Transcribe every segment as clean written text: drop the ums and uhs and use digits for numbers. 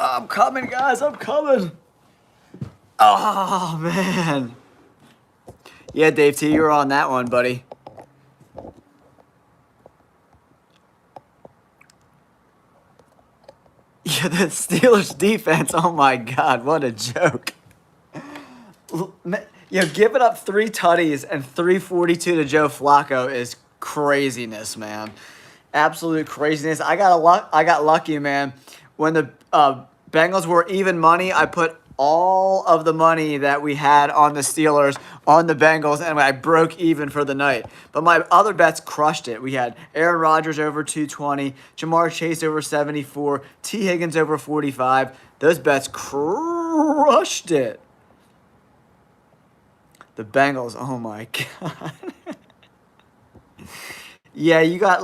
I'm coming, guys. I'm coming. Oh, man. Yeah, Dave T, you were on that one, buddy. Yeah, the Steelers defense. Oh, my God. What a joke. Giving up 3 tutties and 342 to Joe Flacco is craziness, man. Absolute craziness. I got lucky, man. When the Bengals were even money, I put all of the money that we had on the Steelers on the Bengals, and I broke even for the night. But my other bets crushed it. We had Aaron Rodgers over 220, Jamar Chase over 74, T. Higgins over 45. Those bets crushed it. The Bengals, oh my God. Yeah, you got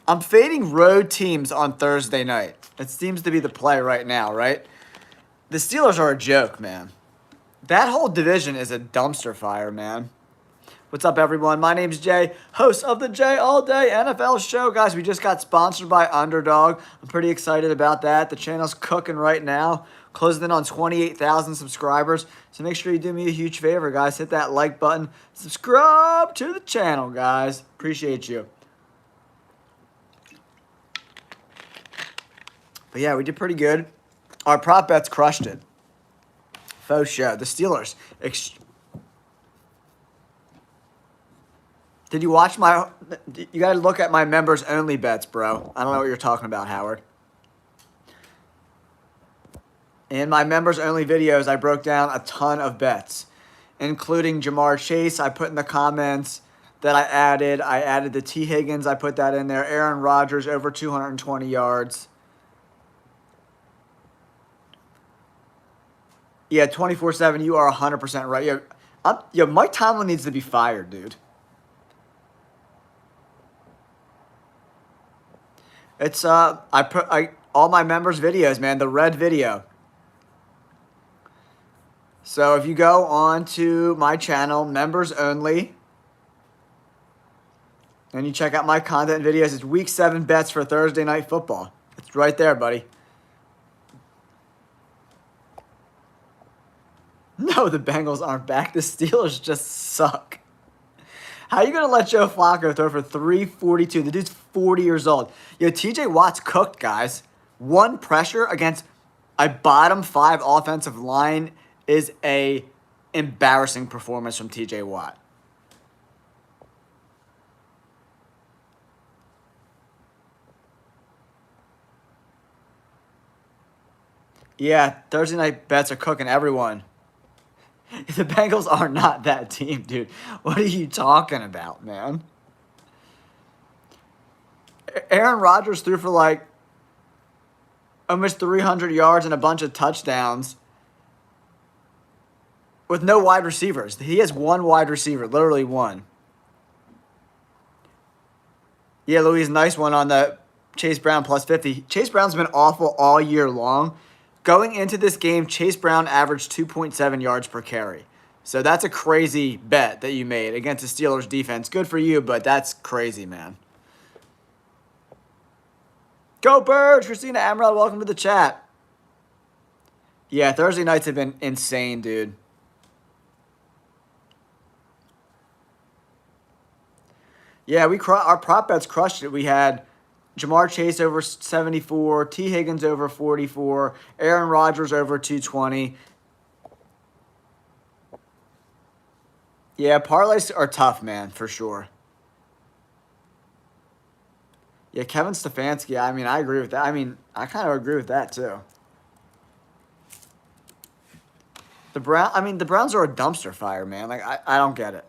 I'm fading road teams on Thursday night. It seems to be the play right now, right? The Steelers are a joke, man. That whole division is a dumpster fire, man. What's up, everyone? My name's Jay, host of the Jay All Day NFL Show. Guys, we just got sponsored by Underdog. I'm pretty excited about that. The channel's cooking right now. Closing in on 28,000 subscribers. So make sure you do me a huge favor, guys. Hit that like button. Subscribe to the channel, guys. Appreciate you. But yeah, we did pretty good. Our prop bets crushed it. Faux show. The Steelers. Did you watch my... You got to look at my members-only bets, bro. I don't know what you're talking about, Howard. In my members-only videos, I broke down a ton of bets, including Jamar Chase. I put in the comments that I added the T. Higgins. I put that in there. Aaron Rodgers over 220 yards. Yeah, 24/7. You are 100% right. Mike Tomlin needs to be fired, dude. It's all my members' videos, man. The red video. So if you go on to my channel, members only, and you check out my content videos, it's Week 7 bets for Thursday Night Football. It's right there, buddy. No, the Bengals aren't back. The Steelers just suck. How are you going to let Joe Flacco throw for 342? The dude's 40 years old. TJ Watt's cooked, guys. One pressure against a bottom 5 offensive line is a embarrassing performance from TJ Watt. Yeah, Thursday night bets are cooking everyone. The Bengals are not that team, dude. What are you talking about, man? Aaron Rodgers threw for almost 300 yards and a bunch of touchdowns with no wide receivers. He has one wide receiver, literally one. Yeah, Louise, nice one on the Chase Brown plus 50. Chase Brown's been awful all year long. Going into this game, Chase Brown averaged 2.7 yards per carry. So that's a crazy bet that you made against the Steelers defense. Good for you, but that's crazy, man. Go Birds! Christina Amaral, welcome to the chat. Yeah, Thursday nights have been insane, dude. Yeah, our prop bets crushed it. We had Jamar Chase over 74, T. Higgins over 44, Aaron Rodgers over 220. Yeah, parlays are tough, man, for sure. Yeah, Kevin Stefanski, I agree with that. I kind of agree with that, too. The Browns are a dumpster fire, man. I don't get it.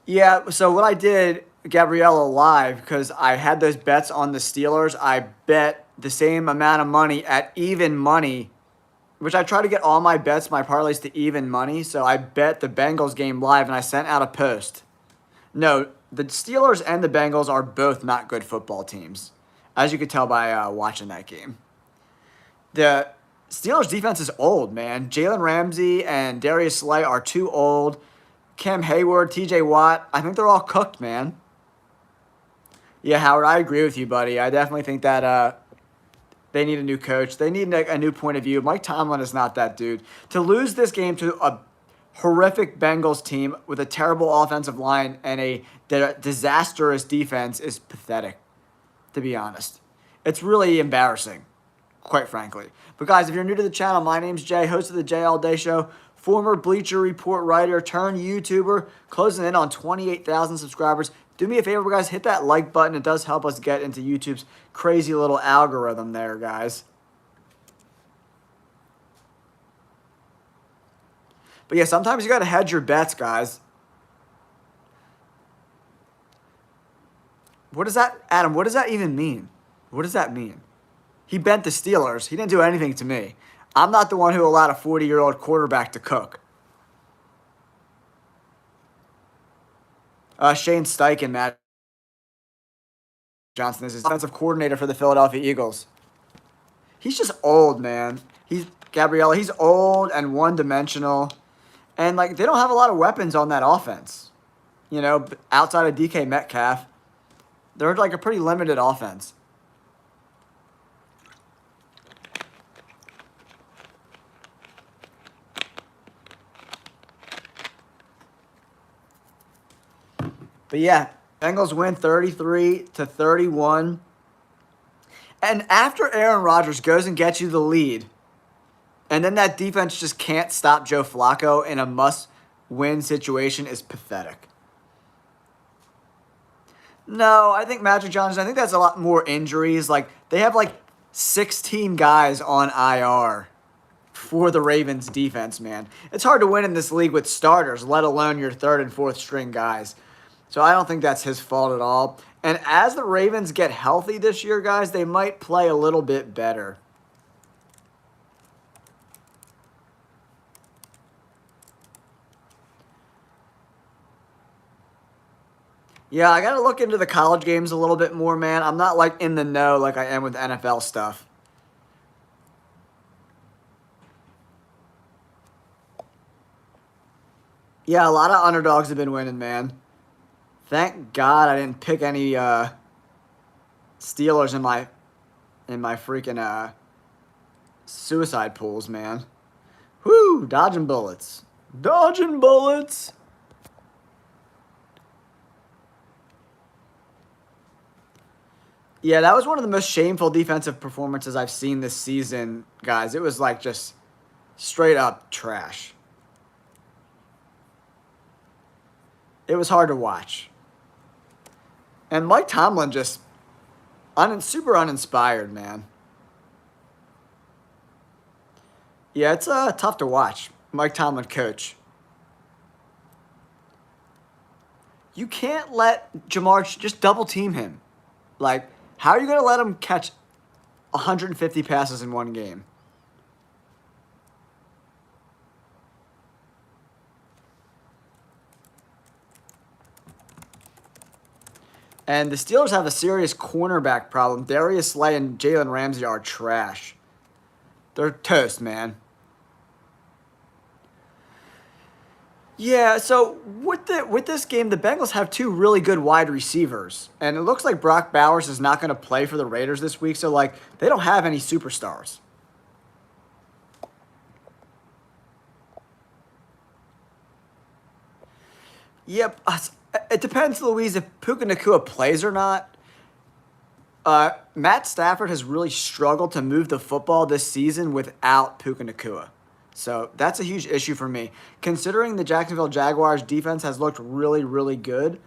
Yeah, so what I did, Gabriella, live, because I had those bets on the Steelers, I bet the same amount of money at even money, which I try to get all my bets, my parlays to even money. So I bet the Bengals game live, and I sent out a post. No, the Steelers and the Bengals are both not good football teams, as you could tell by watching that game. The Steelers defense is old, man. Jalen Ramsey and Darius Slay are too old. Cam Hayward, TJ Watt, I think they're all cooked, man. Yeah, Howard, I agree with you, buddy. I definitely think that they need a new coach. They need a new point of view. Mike Tomlin is not that dude. To lose this game to a horrific Bengals team with a terrible offensive line and a disastrous defense is pathetic, to be honest. It's really embarrassing, quite frankly. But guys, if you're new to the channel, my name's Jay, host of the Jay All Day Show, former Bleacher Report writer turned YouTuber, closing in on 28,000 subscribers. Do me a favor, guys, hit that like button. It does help us get into YouTube's crazy little algorithm there, guys. But yeah, sometimes you got to hedge your bets, guys. What does that, Adam, what does that even mean? What does that mean? He bent the Steelers. He didn't do anything to me. I'm not the one who allowed a 40-year-old quarterback to cook. Shane Steichen, Matt Johnson is his defensive coordinator for the Philadelphia Eagles. He's just old, man. Gabriella, he's old and one-dimensional. And, like, they don't have a lot of weapons on that offense. You know, outside of DK Metcalf. They're, like, a pretty limited offense. But yeah, Bengals win 33-31. And after Aaron Rodgers goes and gets you the lead, and then that defense just can't stop Joe Flacco in a must-win situation is pathetic. No, I think Magic Johnson, I think that's a lot more injuries. Like, they have like 16 guys on IR for the Ravens defense, man. It's hard to win in this league with starters, let alone your third and fourth string guys. So I don't think that's his fault at all. And as the Ravens get healthy this year, guys, they might play a little bit better. Yeah, I got to look into the college games a little bit more, man. I'm not like in the know like I am with NFL stuff. Yeah, a lot of underdogs have been winning, man. Thank God I didn't pick any Steelers in my freaking suicide pools, man. Whoo, dodging bullets. Dodging bullets. Yeah, that was one of the most shameful defensive performances I've seen this season, guys. It was like just straight up trash. It was hard to watch. And Mike Tomlin just super uninspired, man. Yeah, it's tough to watch. Mike Tomlin coach. You can't let Jamar just double team him. Like, how are you going to let him catch 150 passes in one game? And the Steelers have a serious cornerback problem. Darius Slay and Jalen Ramsey are trash. They're toast, man. Yeah, so with this game, the Bengals have two really good wide receivers. And it looks like Brock Bowers is not going to play for the Raiders this week. So, like, they don't have any superstars. Yep. It depends, Louise, if Puka Nacua plays or not. Matt Stafford has really struggled to move the football this season without Puka Nacua. So that's a huge issue for me. Considering the Jacksonville Jaguars defense has looked really, really good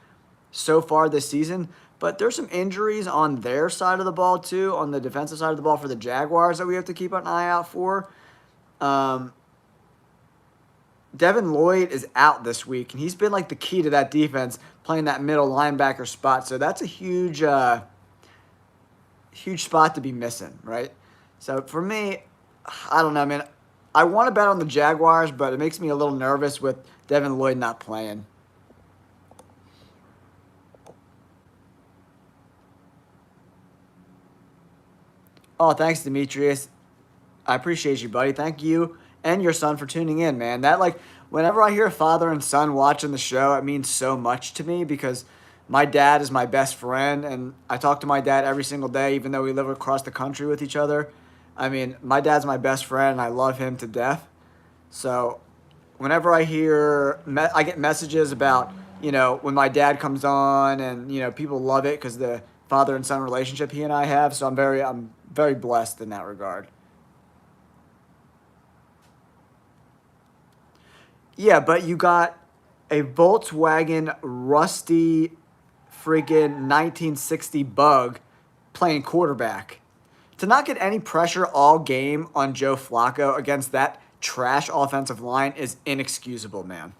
so far this season, but there's some injuries on their side of the ball too, on the defensive side of the ball for the Jaguars that we have to keep an eye out for. Devin Lloyd is out this week, and he's been like the key to that defense, playing that middle linebacker spot. So that's a huge, huge spot to be missing, right? So for me, I don't know, man. I want to bet on the Jaguars, but it makes me a little nervous with Devin Lloyd not playing. Oh, thanks, Demetrius. I appreciate you, buddy. Thank you. and your son for tuning in, man. That, like, whenever I hear father and son watching the show, it means so much to me because my dad is my best friend, and I talk to my dad every single day, even though we live across the country with each other. I mean, my dad's my best friend, and I love him to death. So whenever I get messages about, when my dad comes on, and people love it because the father and son relationship he and I have. So I'm very blessed in that regard. Yeah, but you got a Volkswagen rusty friggin' 1960 bug playing quarterback. To not get any pressure all game on Joe Flacco against that trash offensive line is inexcusable, man.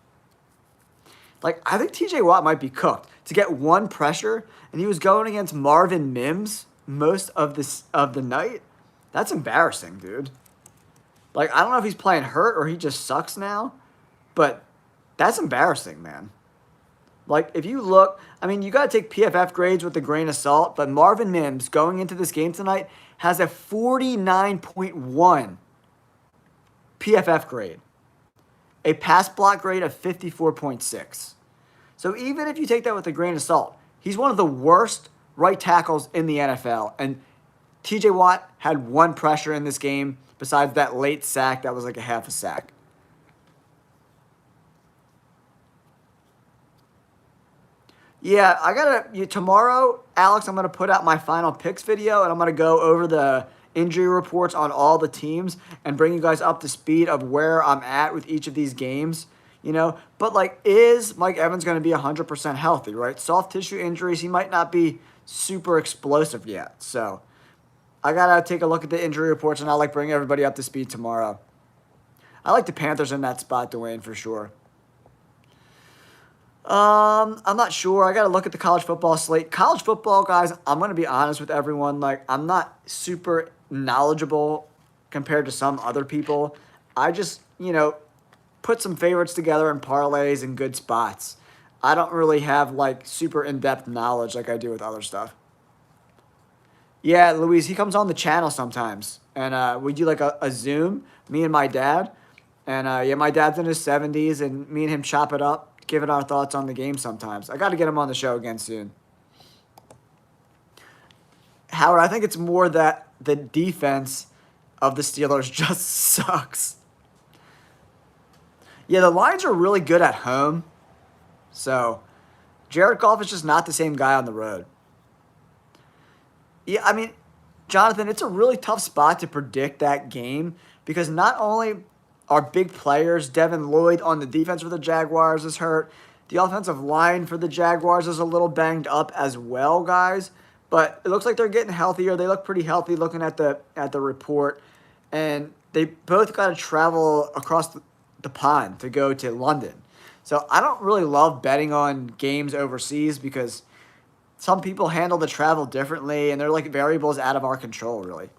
Like, I think TJ Watt might be cooked. To get one pressure, and he was going against Marvin Mims most of the night, that's embarrassing, dude. Like, I don't know if he's playing hurt or he just sucks now, but that's embarrassing, man. Like, if you look, I mean, you got to take PFF grades with a grain of salt, but Marvin Mims going into this game tonight has a 49.1 PFF grade, a pass block grade of 54.6. So even if you take that with a grain of salt, he's one of the worst right tackles in the NFL. And TJ Watt had one pressure in this game besides that late sack that was like a half a sack. Yeah, tomorrow, Alex, I'm gonna put out my final picks video, and I'm gonna go over the injury reports on all the teams and bring you guys up to speed of where I'm at with each of these games. But like, is Mike Evans gonna be 100% healthy? Right, soft tissue injuries, he might not be super explosive yet. So I gotta take a look at the injury reports, and I'll bring everybody up to speed tomorrow. I like the Panthers in that spot, Dwayne, for sure. I'm not sure. I got to look at the college football slate. College football, guys, I'm going to be honest with everyone. Like, I'm not super knowledgeable compared to some other people. I just, put some favorites together in parlays and good spots. I don't really have, super in-depth knowledge like I do with other stuff. Yeah, Louise, he comes on the channel sometimes. And we do, a Zoom, me and my dad. And, my dad's in his 70s, and me and him chop it up, giving our thoughts on the game sometimes. I got to get him on the show again soon. Howard, I think it's more that the defense of the Steelers just sucks. Yeah, the Lions are really good at home. So, Jared Goff is just not the same guy on the road. Yeah, I mean, Jonathan, it's a really tough spot to predict that game because not only are big players, Devin Lloyd on the defense for the Jaguars is hurt. The offensive line for the Jaguars is a little banged up as well, guys. But it looks like they're getting healthier. They look pretty healthy looking at the report. And they both got to travel across the pond to go to London. So I don't really love betting on games overseas because some people handle the travel differently, and they're like variables out of our control, really.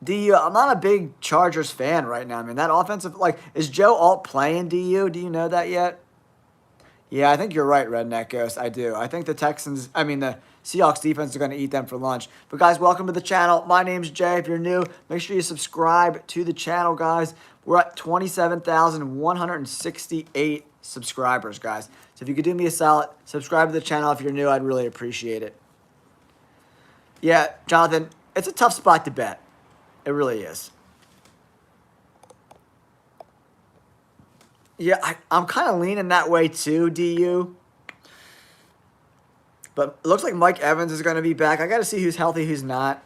I'm not a big Chargers fan right now. I mean, that offensive, is Joe Alt playing, DU? Do you know that yet? Yeah, I think you're right, Redneck Ghost. I do. I think the Seahawks defense is going to eat them for lunch. But, guys, welcome to the channel. My name's Jay. If you're new, make sure you subscribe to the channel, guys. We're at 27,168 subscribers, guys. So if you could do me a solid, subscribe to the channel if you're new. I'd really appreciate it. Yeah, Jonathan, it's a tough spot to bet. It really is. Yeah, I'm kind of leaning that way too, DU. But it looks like Mike Evans is going to be back. I got to see who's healthy, who's not.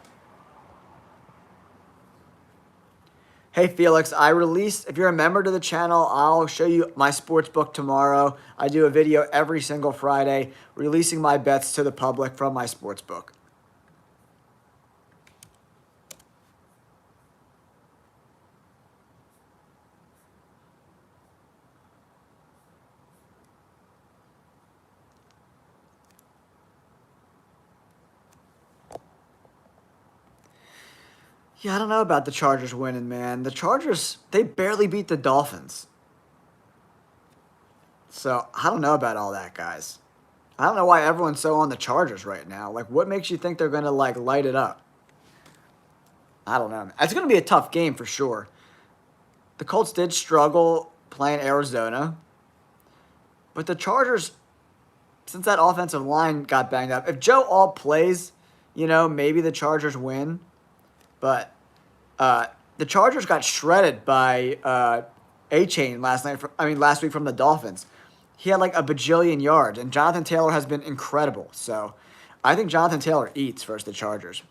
Hey, Felix, if you're a member to the channel, I'll show you my sports book tomorrow. I do a video every single Friday releasing my bets to the public from my sports book. Yeah, I don't know about the Chargers winning, man. The Chargers, they barely beat the Dolphins. So, I don't know about all that, guys. I don't know why everyone's so on the Chargers right now. What makes you think they're going to, light it up? I don't know. It's going to be a tough game for sure. The Colts did struggle playing Arizona, but the Chargers, since that offensive line got banged up, if Joe Alt plays, maybe the Chargers win. But the Chargers got shredded by A-Chain last week from the Dolphins. He had like a bajillion yards, and Jonathan Taylor has been incredible. So I think Jonathan Taylor eats versus the Chargers.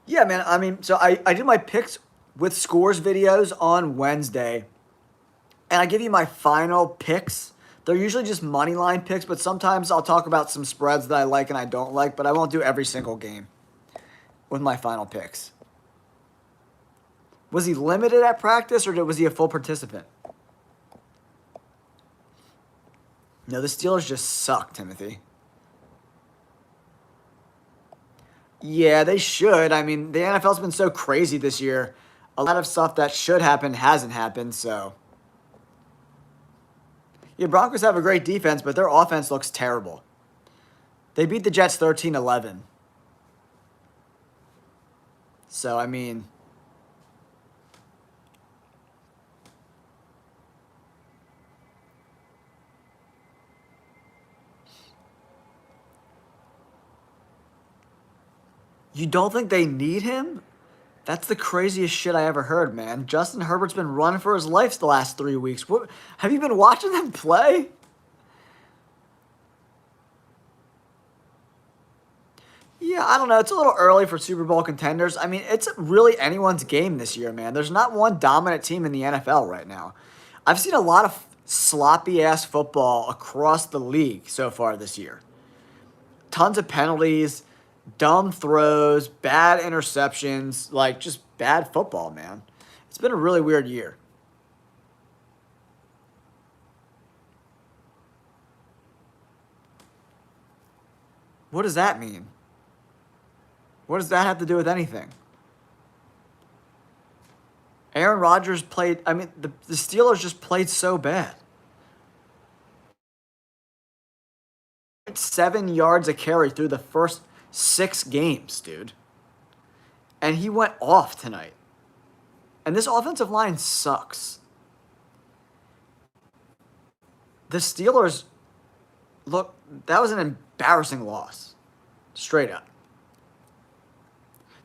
Yeah, man. I mean, so I do my picks with scores videos on Wednesday, and I give you my final picks. They're usually just money line picks, but sometimes I'll talk about some spreads that I like and I don't like, but I won't do every single game with my final picks. Was he limited at practice or was he a full participant? No, the Steelers just suck, Timothy. Yeah, they should. I mean, the NFL's been so crazy this year. A lot of stuff that should happen hasn't happened, so. Yeah, Broncos have a great defense, but their offense looks terrible. They beat the Jets 13-11. So, I mean, you don't think they need him? That's the craziest shit I ever heard, man. Justin Herbert's been running for his life the last 3 weeks. What, have you been watching them play? Yeah, I don't know. It's a little early for Super Bowl contenders. I mean, it's really anyone's game this year, man. There's not one dominant team in the NFL right now. I've seen a lot of sloppy ass football across the league so far this year. Tons of penalties, dumb throws, bad interceptions, like just bad football, man. It's been a really weird year. What does that mean? What does that have to do with anything? Aaron Rodgers played, I mean, the Steelers just played so bad. 7 yards a carry through the first 6 games, dude. And he went off tonight. And this offensive line sucks. The Steelers, look, that was an embarrassing loss. Straight up.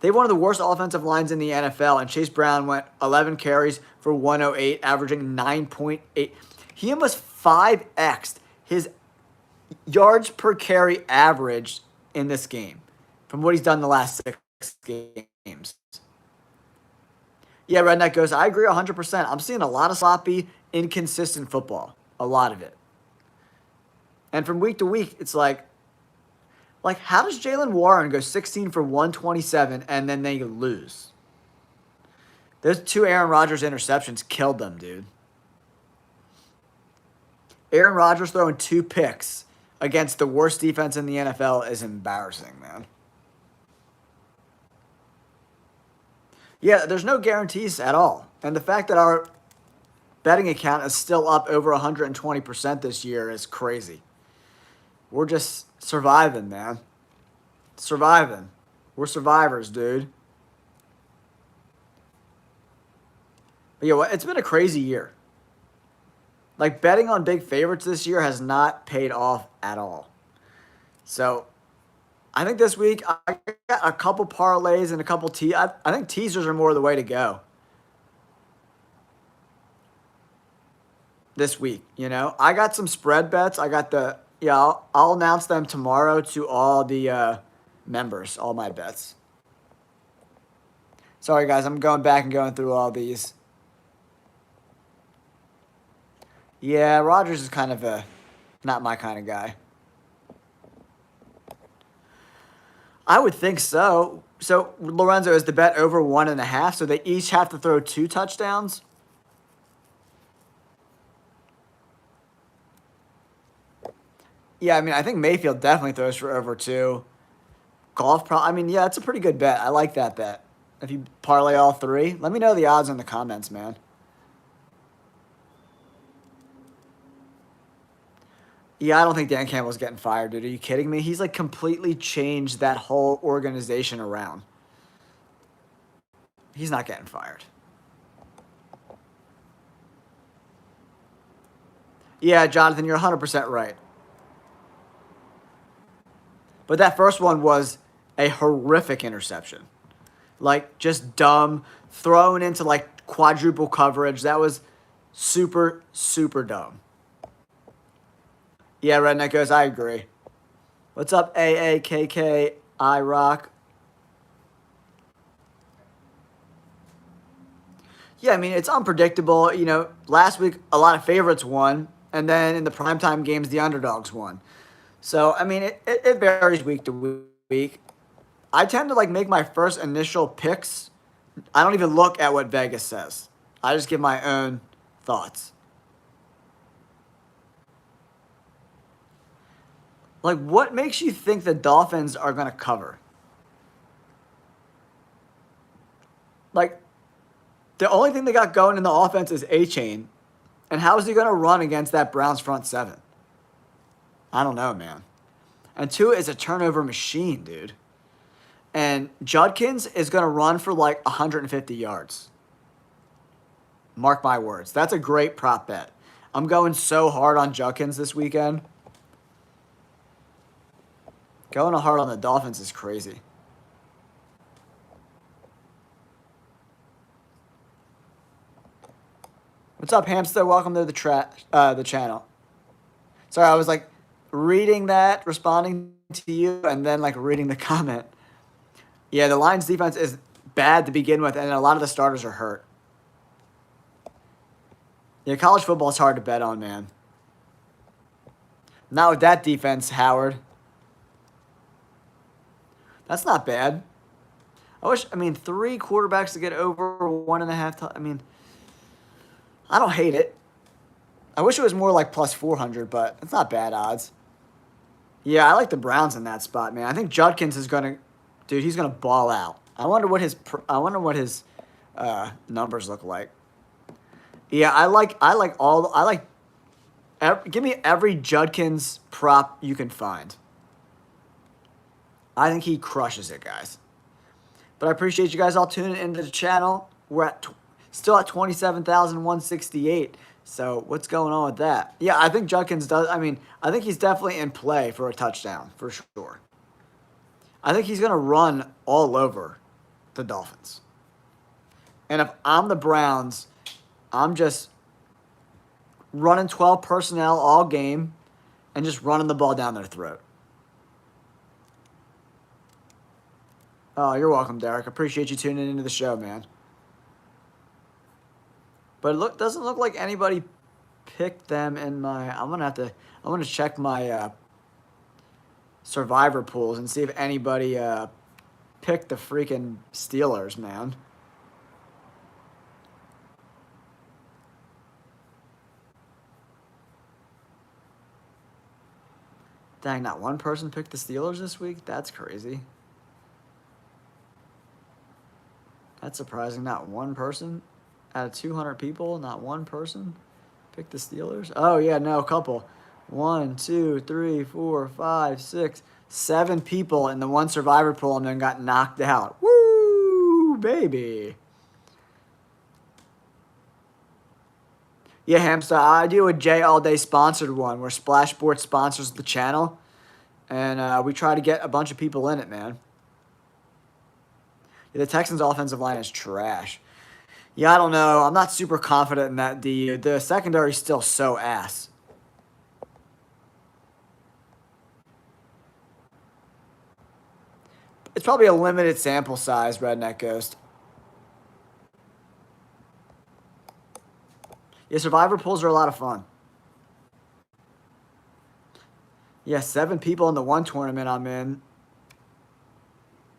They have one of the worst offensive lines in the NFL, and Chase Brown went 11 carries for 108, averaging 9.8. He almost 5x'd his yards per carry average in this game from what he's done the last 6 games. Yeah, Redneck goes, I agree 100%. I'm seeing a lot of sloppy, inconsistent football. A lot of it. And from week to week, it's like how does Jalen Warren go 16 for 127 and then they lose? Those 2 Aaron Rodgers interceptions killed them, dude. Aaron Rodgers throwing 2 picks against the worst defense in the NFL is embarrassing, man. Yeah, there's no guarantees at all. And the fact that our betting account is still up over 120% this year is crazy. We're just surviving, man. Surviving. We're survivors, dude. But yeah, it's been a crazy year. Like, betting on big favorites this year has not paid off at all. So, I think this week I got a couple parlays and a couple I think teasers are more the way to go. This week, I got some spread bets. I got I'll announce them tomorrow to all the members, all my bets. Sorry, guys, I'm going back and going through all these. Yeah, Rodgers is kind of not my kind of guy. I would think so. So, Lorenzo, is the bet over 1.5? So they each have to throw 2 touchdowns? Yeah, I mean, I think Mayfield definitely throws for over 2. I mean, yeah, it's a pretty good bet. I like that bet. If you parlay all 3, let me know the odds in the comments, man. Yeah, I don't think Dan Campbell's getting fired, dude. Are you kidding me? He's like completely changed that whole organization around. He's not getting fired. Yeah, Jonathan, you're 100% right. But that first one was a horrific interception. Like, just dumb, thrown into like quadruple coverage. That was super, super dumb. Yeah, Redneck goes, I agree. What's up, AAKK Rock? Yeah, I mean, it's unpredictable. You know, last week, a lot of favorites won. And then in the primetime games, the underdogs won. So, I mean, it varies week to week. I tend to like make my first initial picks. I don't even look at what Vegas says. I just give my own thoughts. Like, what makes you think the Dolphins are going to cover? Like, the only thing they got going in the offense is A-Chain. And how is he going to run against that Browns front seven? I don't know, man. And Tua is a turnover machine, dude. And Judkins is going to run for like 150 yards. Mark my words. That's a great prop bet. I'm going so hard on Judkins this weekend. Going hard on the Dolphins is crazy. What's up, Hamster? Welcome to the channel. Sorry, I was like reading that, responding to you, and then like reading the comment. Yeah, the Lions defense is bad to begin with, and a lot of the starters are hurt. Yeah, college football is hard to bet on, man. Not with that defense, Howard. That's not bad. I mean, 3 quarterbacks to get over 1.5. I mean, I don't hate it. I wish it was more like plus 400, but it's not bad odds. Yeah, I like the Browns in that spot, man. I think Judkins is gonna, dude, he's gonna ball out. I wonder what his numbers look like. Yeah, give me every Judkins prop you can find. I think he crushes it, guys. But I appreciate you guys all tuning into the channel. We're still at 27,168. So what's going on with that? Yeah, I think Judkins does. I mean, I think he's definitely in play for a touchdown, for sure. I think he's going to run all over the Dolphins. And if I'm the Browns, I'm just running 12 personnel all game and just running the ball down their throat. Oh, you're welcome, Derek. Appreciate you tuning into the show, man. But it doesn't look like anybody picked them in my... I'm gonna check my survivor pools and see if anybody picked the freaking Steelers, man. Dang, not one person picked the Steelers this week? That's crazy. That's surprising. Not one person? Out of 200 people, not one person picked the Steelers? Oh, yeah, no, a couple. 1, 2, 3, 4, 5, 6, 7 people in the one survivor pool and then got knocked out. Woo, baby. Yeah, Hamster, I do a J All Day sponsored one where Splash Sports sponsors the channel. And we try to get a bunch of people in it, man. Yeah, the Texans' offensive line is trash. Yeah, I don't know. I'm not super confident in that D. The secondary is still so ass. It's probably a limited sample size, Redneck Ghost. Yeah, survivor pools are a lot of fun. Yeah, 7 people in the one tournament I'm in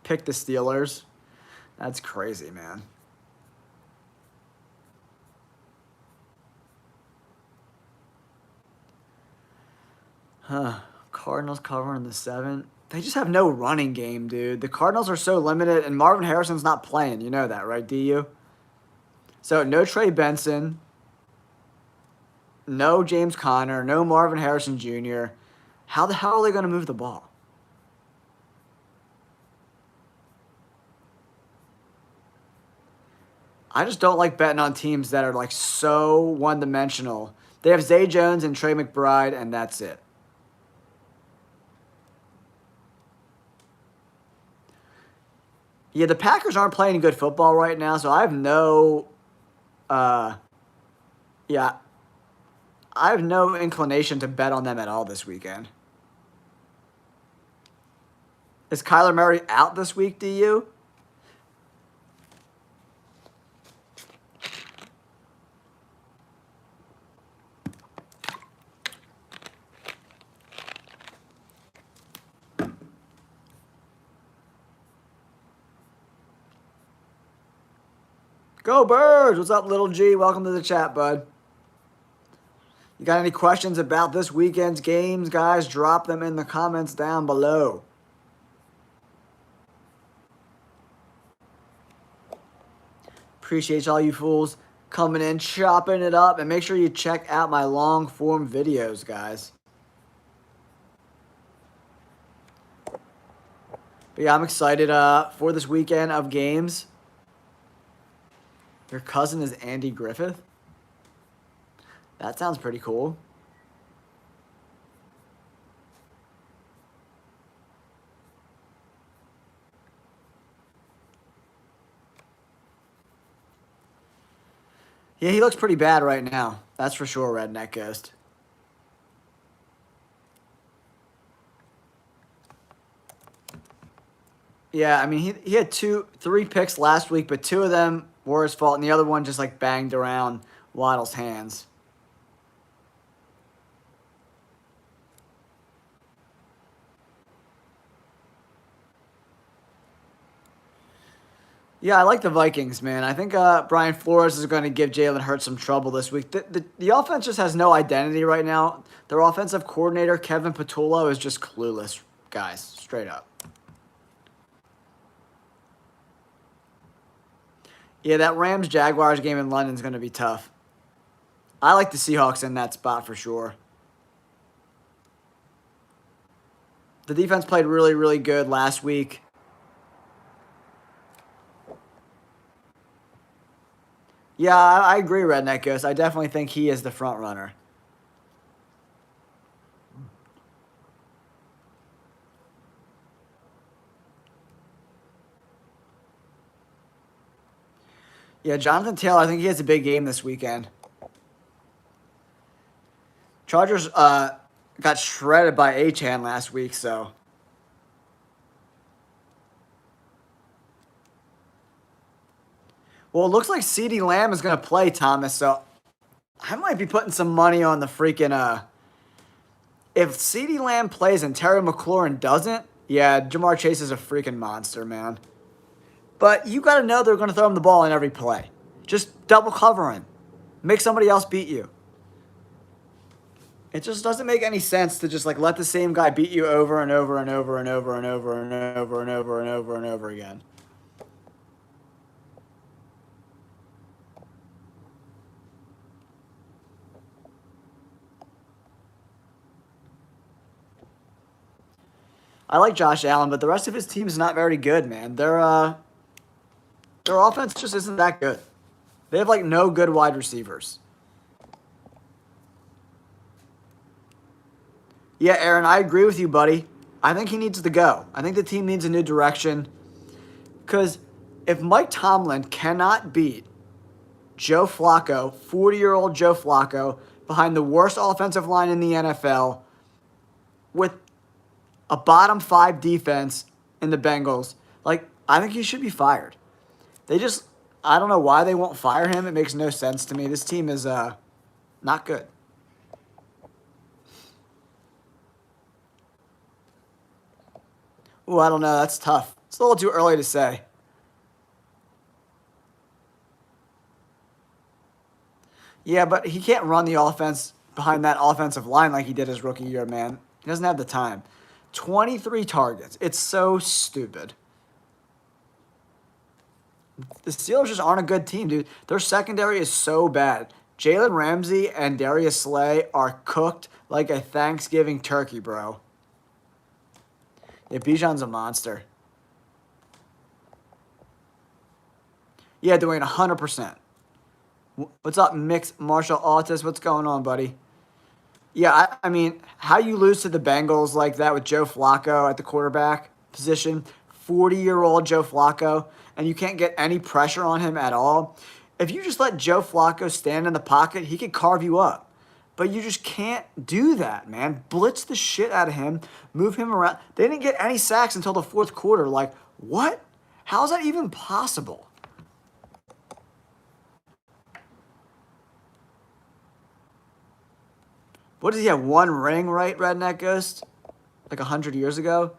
picked the Steelers. That's crazy, man. Huh. Cardinals covering the 7. They just have no running game, dude. The Cardinals are so limited, and Marvin Harrison's not playing. You know that, right, DU? So, no Trey Benson. no James Conner, no Marvin Harrison Jr. How the hell are they going to move the ball? I just don't like betting on teams that are like so one-dimensional. They have Zay Jones and Trey McBride, and that's it. Yeah, the Packers aren't playing good football right now, so I have no, yeah, I have no inclination to bet on them at all this weekend. Is Kyler Murray out this week, do you? Go Birds! What's up, Little G? Welcome to the chat, bud. You got any questions about this weekend's games, guys? Drop them in the comments down below. Appreciate all you fools coming in, chopping it up, and make sure you check out my long form videos, guys. But yeah, I'm excited for this weekend of games. Your cousin is Andy Griffith? That sounds pretty cool. Yeah, he looks pretty bad right now. That's for sure, Redneck Ghost. Yeah, I mean, he had 3 picks last week, but 2 of them were his fault, and the other one just, like, banged around Waddle's hands. Yeah, I like the Vikings, man. I think Brian Flores is going to give Jalen Hurts some trouble this week. The offense just has no identity right now. Their offensive coordinator, Kevin Patullo, is just clueless, guys, straight up. Yeah, that Rams-Jaguars game in London is going to be tough. I like the Seahawks in that spot for sure. The defense played really, really good last week. Yeah, I agree, Redneck Ghost. I definitely think he is the front runner. Yeah, Jonathan Taylor, I think he has a big game this weekend. Chargers got shredded by Achane last week, so. Well, it looks like CeeDee Lamb is going to play, Thomas, so I might be putting some money on the freaking, if CeeDee Lamb plays and Terry McLaurin doesn't, yeah, Jamar Chase is a freaking monster, man. But you got to know they're going to throw him the ball in every play. Just double cover him. Make somebody else beat you. It just doesn't make any sense to just like let the same guy beat you over and over and over and over and over and over and over and over and over again. I like Josh Allen, but the rest of his team is not very good, man. Their offense just isn't that good. They have like no good wide receivers. Yeah, Aaron, I agree with you, buddy. I think he needs to go. I think the team needs a new direction. Because if Mike Tomlin cannot beat Joe Flacco, 40-year-old Joe Flacco, behind the worst offensive line in the NFL, with a bottom 5 defense in the Bengals, like, I think he should be fired. I don't know why they won't fire him. It makes no sense to me. This team is not good. Ooh, I don't know. That's tough. It's a little too early to say. Yeah, but he can't run the offense behind that offensive line like he did his rookie year, man. He doesn't have the time. 23 targets. It's so stupid. The Steelers just aren't a good team, dude. Their secondary is so bad. Jalen Ramsey and Darius Slay are cooked like a Thanksgiving turkey, bro. Yeah, Bijan's a monster. Yeah, Dwayne, 100%. What's up, Mixed Martial Artist? What's going on, buddy? Yeah, I mean, how you lose to the Bengals like that with Joe Flacco at the quarterback position, 40-year-old Joe Flacco, and you can't get any pressure on him at all. If you just let Joe Flacco stand in the pocket, he could carve you up. But you just can't do that, man. Blitz the shit out of him, move him around. They didn't get any sacks until the fourth quarter. Like, what? How is that even possible? What does he have? One ring, right, Redneck Ghost? Like 100 years ago?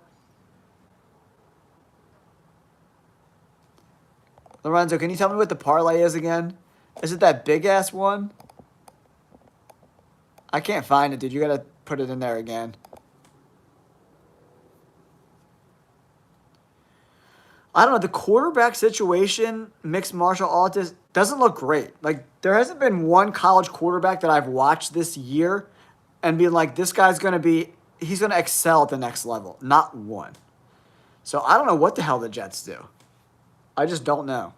Lorenzo, can you tell me what the parlay is again? Is it that big-ass one? I can't find it, dude. You gotta put it in there again. I don't know. The quarterback situation, mixed martial artist, doesn't look great. Like, there hasn't been one college quarterback that I've watched this year and been like, this guy's going to be, he's going to excel at the next level. Not one. So I don't know what the hell the Jets do. I just don't know.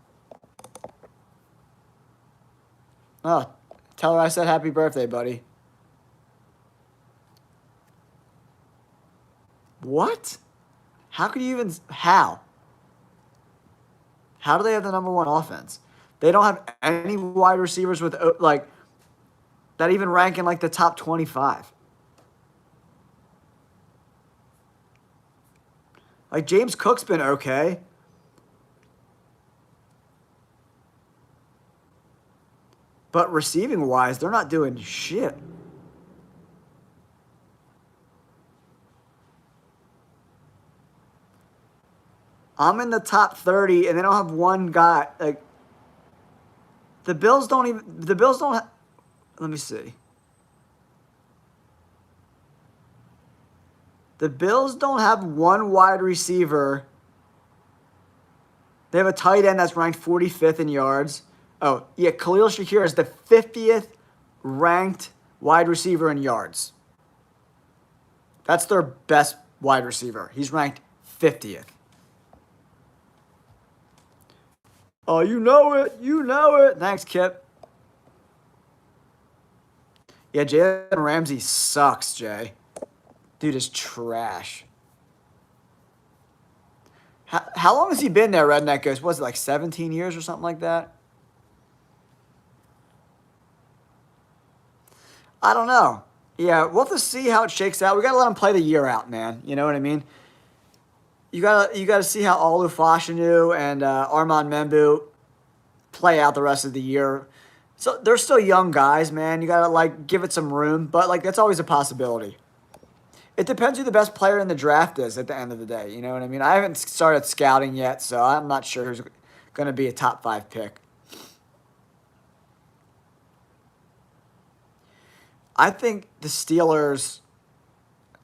Oh, tell her I said happy birthday, buddy. What? How could you even, how? How do they have the number one offense? They don't have any wide receivers with, like, that even rank in, like, the top 25. Like, James Cook's been okay. But receiving-wise, they're not doing shit. I'm in the top 30, and they don't have one guy. Like, the Bills don't even, let me see. The Bills don't have one wide receiver. They have a tight end that's ranked 45th in yards. Oh, yeah, Khalil Shakir is the 50th ranked wide receiver in yards. That's their best wide receiver. He's ranked 50th. Oh, you know it. You know it. Thanks, Kip. Yeah, Jalen Ramsey sucks, Jay. Dude is trash. How long has he been there, Redneck Ghost? Was it like 17 years or something like that? I don't know. Yeah, we'll have to see how it shakes out. We gotta let him play the year out, man. You know what I mean? You gotta see how Olu Fashanu and Armand Membu play out the rest of the year. So they're still young guys, man. You gotta like give it some room, but like that's always a possibility. It depends who the best player in the draft is at the end of the day. You know what I mean? I haven't started scouting yet, so I'm not sure who's going to be a top 5 pick. I think the Steelers,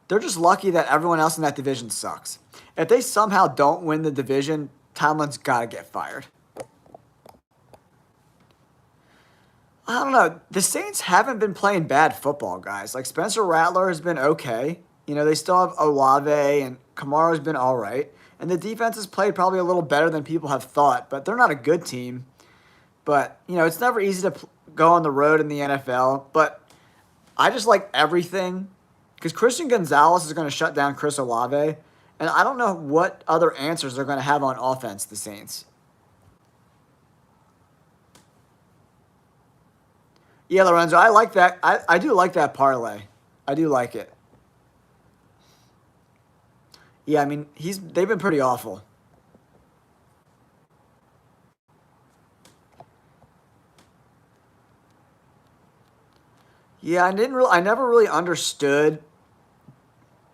they're just lucky that everyone else in that division sucks. If they somehow don't win the division, Tomlin's got to get fired. I don't know. The Saints haven't been playing bad football, guys. Like, Spencer Rattler has been okay. You know, they still have Olave, and Kamara's been all right. And the defense has played probably a little better than people have thought, but they're not a good team. But, you know, it's never easy to go on the road in the NFL. But I just like everything because Christian Gonzalez is going to shut down Chris Olave. And I don't know what other answers they're going to have on offense, the Saints. Yeah, Lorenzo, I like that. I do like that parlay. I do like it. Yeah, I mean, they've been pretty awful. Yeah, I never really understood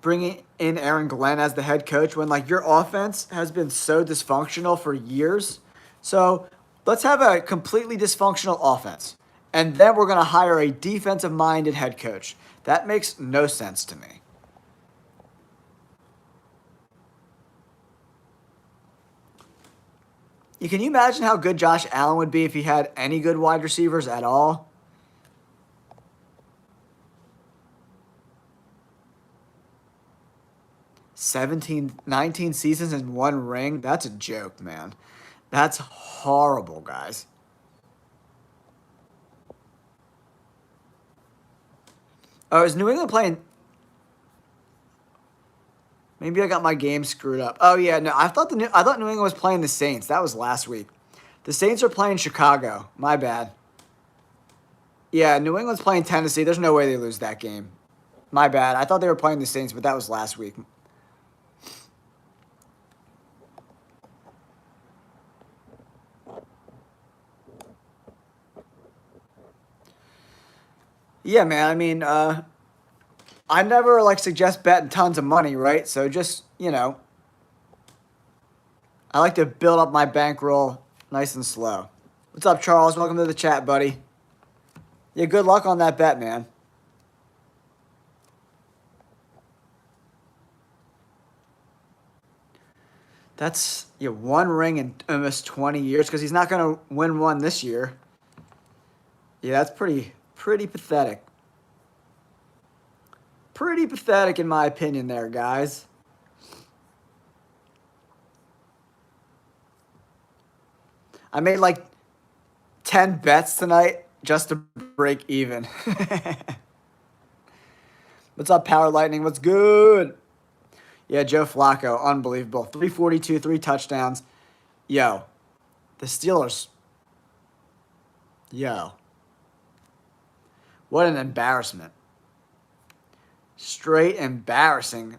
bringing in Aaron Glenn as the head coach when like your offense has been so dysfunctional for years. So, let's have a completely dysfunctional offense. And then we're going to hire a defensive minded head coach. That makes no sense to me. Can you imagine how good Josh Allen would be if he had any good wide receivers at all? 17, 19 seasons and 1 ring. That's a joke, man. That's horrible, guys. Oh, is New England playing? Maybe I got my game screwed up. Oh yeah, no, I thought New England was playing the Saints. That was last week. The Saints are playing Chicago. My bad. Yeah, New England's playing Tennessee. There's no way they lose that game. My bad. I thought they were playing the Saints, but that was last week. Yeah, man. I mean, I never like suggest betting tons of money, right? So just, I like to build up my bankroll nice and slow. What's up, Charles? Welcome to the chat, buddy. Yeah, good luck on that bet, man. That's 1 ring in almost 20 years because he's not going to win one this year. Yeah, that's pretty pathetic. Pretty pathetic in my opinion there, guys. I made like 10 bets tonight just to break even. What's up, Power Lightning? What's good? Yeah, Joe Flacco, unbelievable. 342, 3 touchdowns. Yo, the Steelers. Yo. What an embarrassment. Straight embarrassing.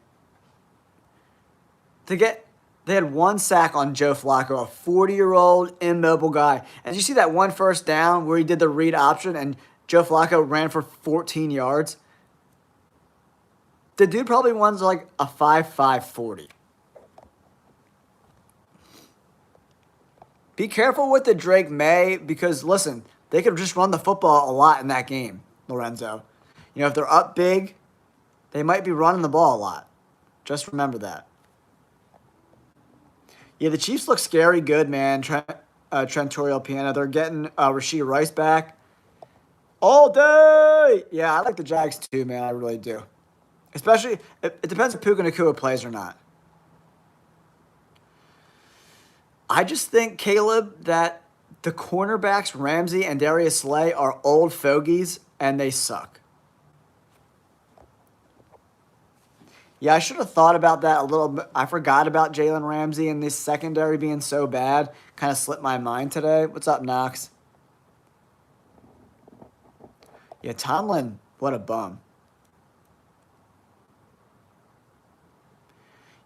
They had 1 sack on Joe Flacco, a 40-year-old immobile guy. And you see that one first down where he did the read option and Joe Flacco ran for 14 yards? The dude probably runs like a 5.5 40. Be careful with the Drake May because, listen, they could just run the football a lot in that game, Lorenzo. If they're up big, they might be running the ball a lot. Just remember that. Yeah, the Chiefs look scary good, man. Trentorial Piano. They're getting Rashee Rice back. All day! Yeah, I like the Jags too, man. I really do. Especially, it depends if Puka Nacua plays or not. I just think, Caleb, that the cornerbacks, Ramsey and Darius Slay, are old fogies, and they suck. Yeah, I should have thought about that a little bit. I forgot about Jalen Ramsey and this secondary being so bad. Kind of slipped my mind today. What's up, Knox? Yeah, Tomlin, what a bum.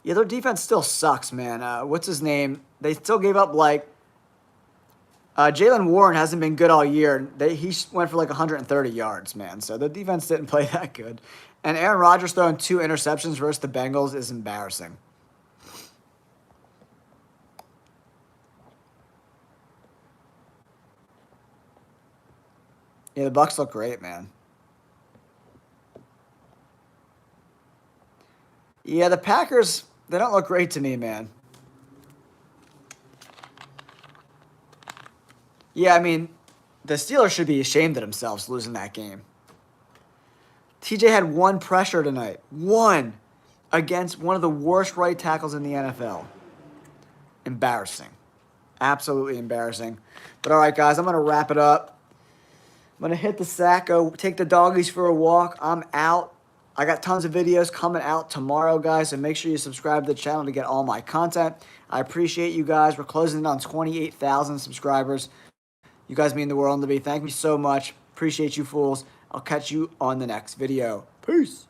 Yeah, their defense still sucks, man. What's his name? They still gave up Jalen Warren hasn't been good all year. He went for like 130 yards, man. So the defense didn't play that good. And Aaron Rodgers throwing 2 interceptions versus the Bengals is embarrassing. Yeah, the Bucs look great, man. Yeah, the Packers, they don't look great to me, man. Yeah, I mean, the Steelers should be ashamed of themselves losing that game. TJ had 1 pressure tonight. 1 against one of the worst right tackles in the NFL. Embarrassing. Absolutely embarrassing. But all right, guys, I'm going to wrap it up. I'm going to hit the sack, go take the doggies for a walk. I'm out. I got tons of videos coming out tomorrow, guys, so make sure you subscribe to the channel to get all my content. I appreciate you guys. We're closing in on 28,000 subscribers. You guys mean the world to me. Thank you so much. Appreciate you fools. I'll catch you on the next video. Peace.